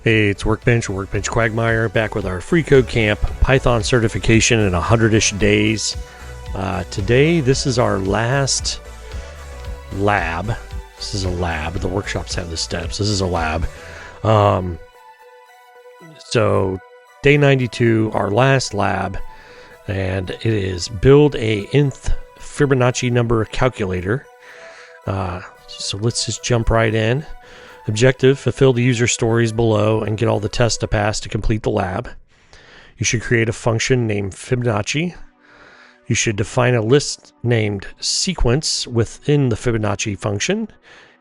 Hey, it's Workbench or Workbench Quagmire, back with our free code camp Python certification in 100-ish days. Today, this is our last lab. This is a lab. The workshops have the steps. This is a lab. So, day 92, our last lab, and it is build a Nth Fibonacci Number Calculator. So let's just jump right in. Objective, fulfill the user stories below and get all the tests to pass to complete the lab. You should create a function named Fibonacci. You should define a list named sequence within the Fibonacci function.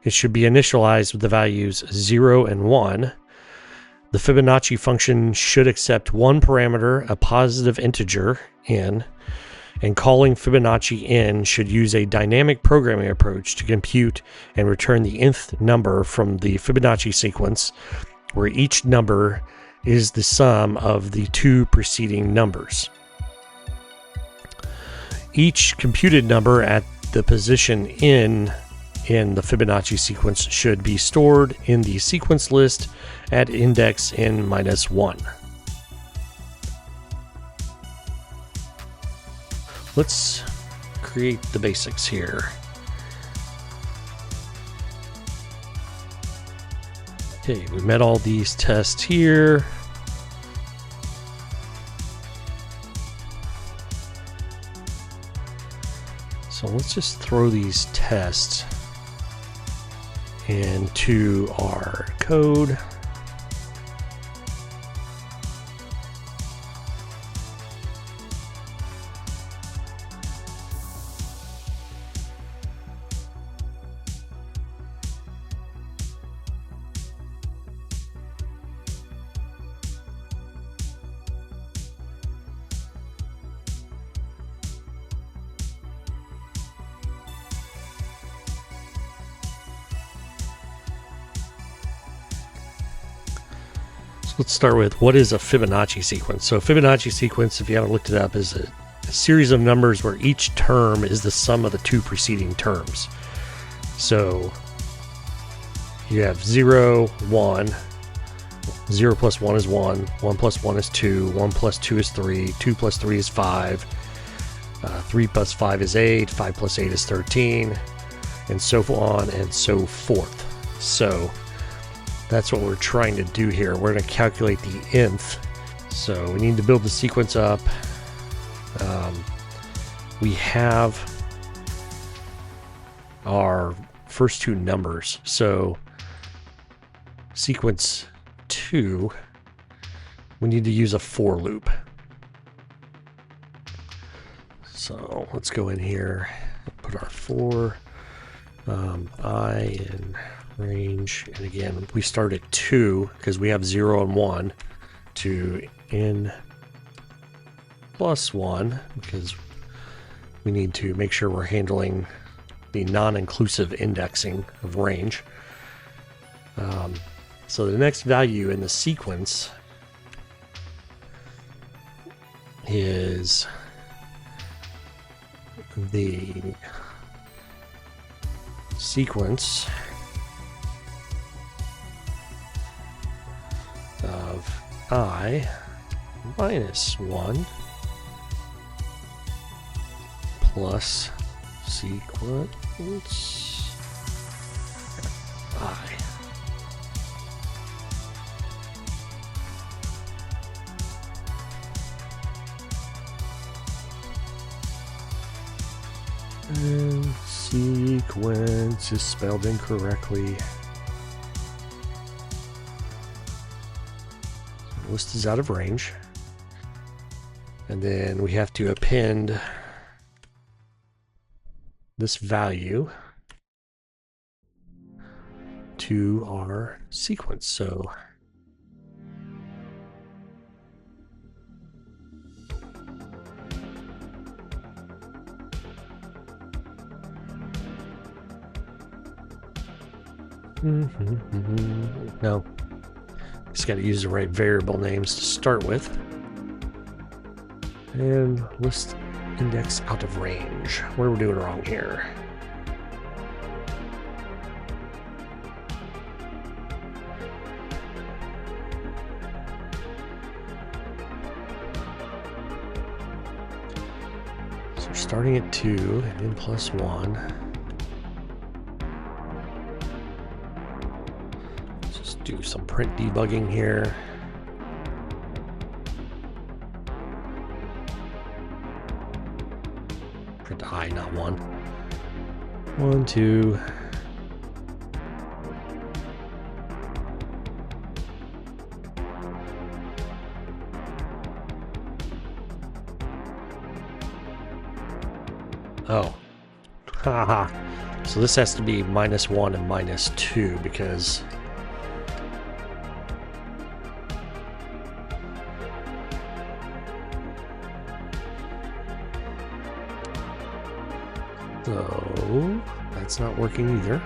It should be initialized with the values 0 and 1. The Fibonacci function should accept one parameter, a positive integer, n, and calling Fibonacci in should use a dynamic programming approach to compute and return the nth number from the Fibonacci sequence, where each number is the sum of the two preceding numbers. Each computed number at the position in the Fibonacci sequence should be stored in the sequence list at index n-1. Let's create the basics here. Okay, we met all these tests here. So let's just throw these tests into our code. Let's start with what is a Fibonacci sequence. So a Fibonacci sequence, if you haven't looked it up, is a series of numbers where each term is the sum of the two preceding terms. So you have 0, 1, 0 plus 1 is 1, 1 plus 1 is 2, 1 plus 2 is 3, 2 plus 3 is 5, 3 plus 5 is 8, 5 plus 8 is 13, and so on and so forth. So that's what we're trying to do here. We're going to calculate the nth. So we need to build the sequence up. We have our first two numbers. So sequence 2, we need to use a for loop. So let's go in here and put our for I in range, and again we start at 2 because we have 0 and 1 to n plus 1 because we need to make sure we're handling the non-inclusive indexing of range. So the next value in the sequence is the sequence of I minus 1 plus sequence I. And sequence is spelled incorrectly. List is out of range, and then we have to append this value to our sequence. So no, just got to use the right variable names to start with. And list index out of range. What are we doing wrong here? starting at 2 and n plus 1. Let's just do some print debugging here. Print I, not 1. 1, 2. Oh, haha. So this has to be -1 and -2 because so that's not working either.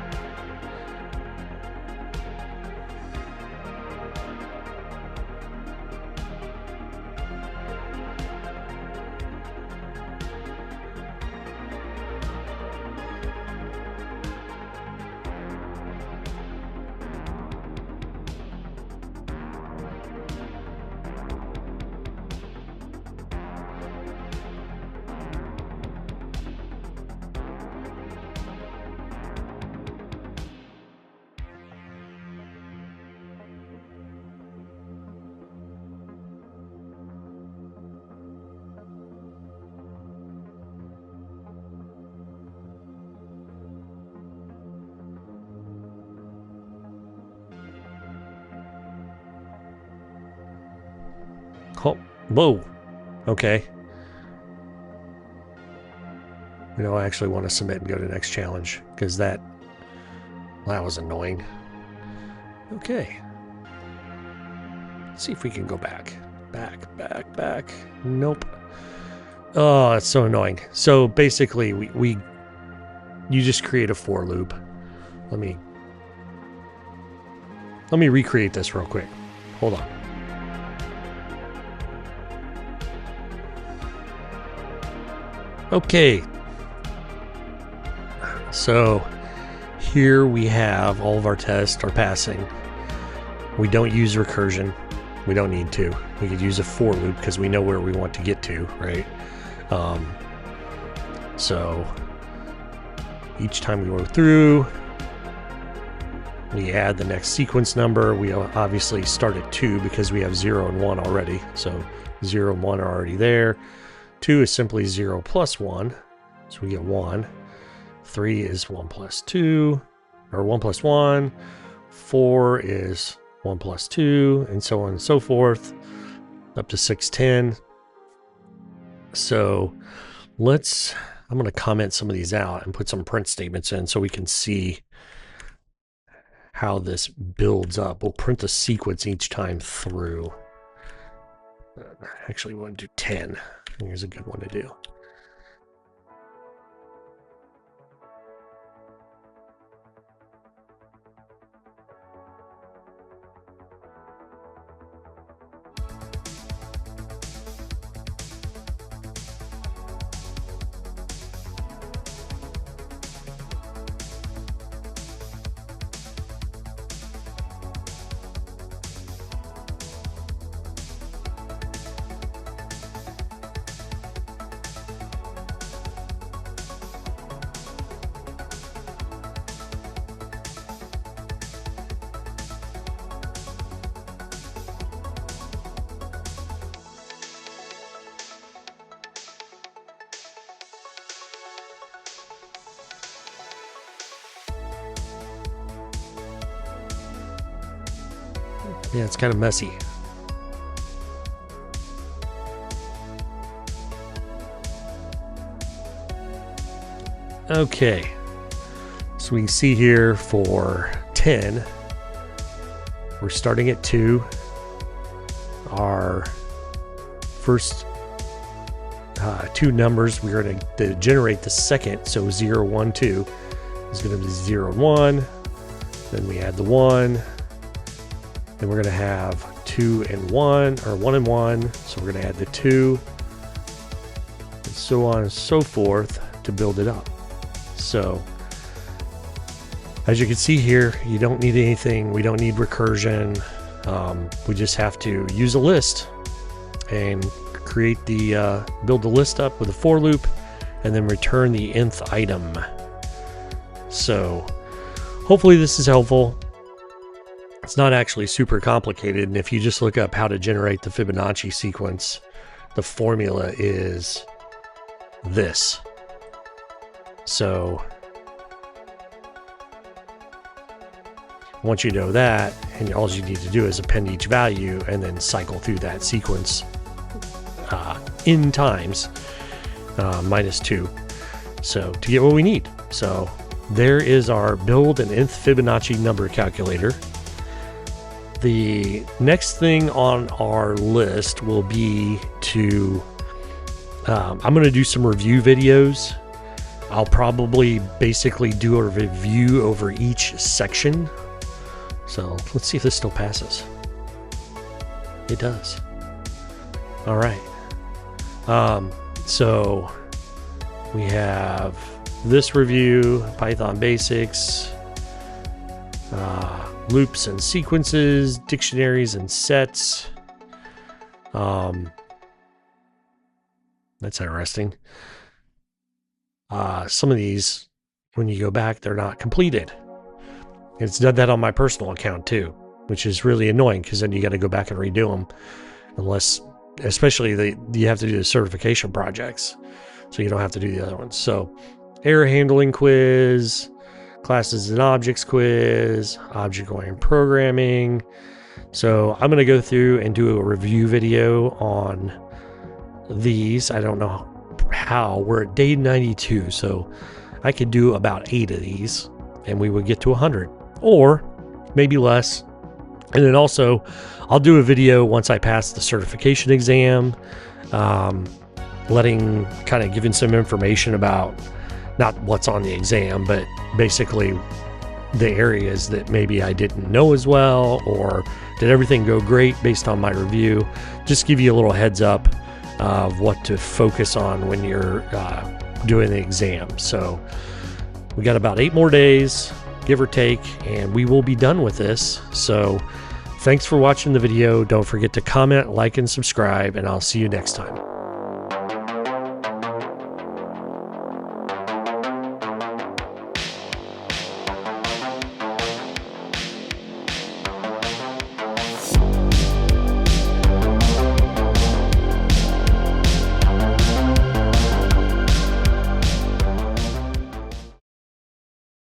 Oh, whoa. Okay. You know, I actually want to submit and go to the next challenge because that was annoying. Okay. Let's see if we can go back. Back. Nope. Oh, it's so annoying. So basically, you just create a for loop. Let me recreate this real quick. Hold on. Okay, so here we have all of our tests are passing. We don't use recursion. We don't need to. We could use a for loop because we know where we want to get to, right? So each time we go through, we add the next sequence number. We obviously start at 2 because we have 0 and 1 already. So 0 and 1 are already there. 2 is simply 0 plus 1, so we get 1. 3 is 1 plus 2, or 1 plus 1. 4 is 1 plus 2, and so on and so forth, up to 610. So I'm going to comment some of these out and put some print statements in so we can see how this builds up. We'll print the sequence each time through. Actually, we want to do 10. Here's a good one to do. Yeah, it's kind of messy. Okay, so we can see here for 10, we're starting at 2. Our first 2 numbers, we're going to generate the second, so 0, 1, 2 is going to be 0, 1. Then we add the 1. Then we're going to have 2 and 1, or 1 and 1. So we're going to add the 2, and so on and so forth to build it up. So as you can see here, you don't need anything. We don't need recursion. We just have to use a list and create the build the list up with a for loop, and then return the nth item. So hopefully this is helpful. It's not actually super complicated, and if you just look up how to generate the Fibonacci sequence, the formula is this. So once you know that, and all you need to do is append each value and then cycle through that sequence n times -2, so to get what we need. So there is our build an nth Fibonacci number calculator. The next thing on our list will be to I'm going to do some review videos. I'll probably basically do a review over each section. So let's see if this still passes. It does. All right. So we have this review, Python basics, loops and sequences, dictionaries and sets. That's interesting. Some of these, when you go back, they're not completed. It's done that on my personal account too, which is really annoying because then you got to go back and redo them, especially you have to do the certification projects, so you don't have to do the other ones. So error handling quiz, classes and objects quiz, object-oriented programming. So I'm going to go through and do a review video on these. I don't know how. We're at day 92, so I could do about 8 of these and we would get to 100, or maybe less. And then also I'll do a video once I pass the certification exam, giving some information about not what's on the exam, but basically the areas that maybe I didn't know as well, or did everything go great based on my review. Just give you a little heads up of what to focus on when you're doing the exam. So we got about 8 more days, give or take, and we will be done with this. So thanks for watching the video. Don't forget to comment, like, and subscribe, and I'll see you next time.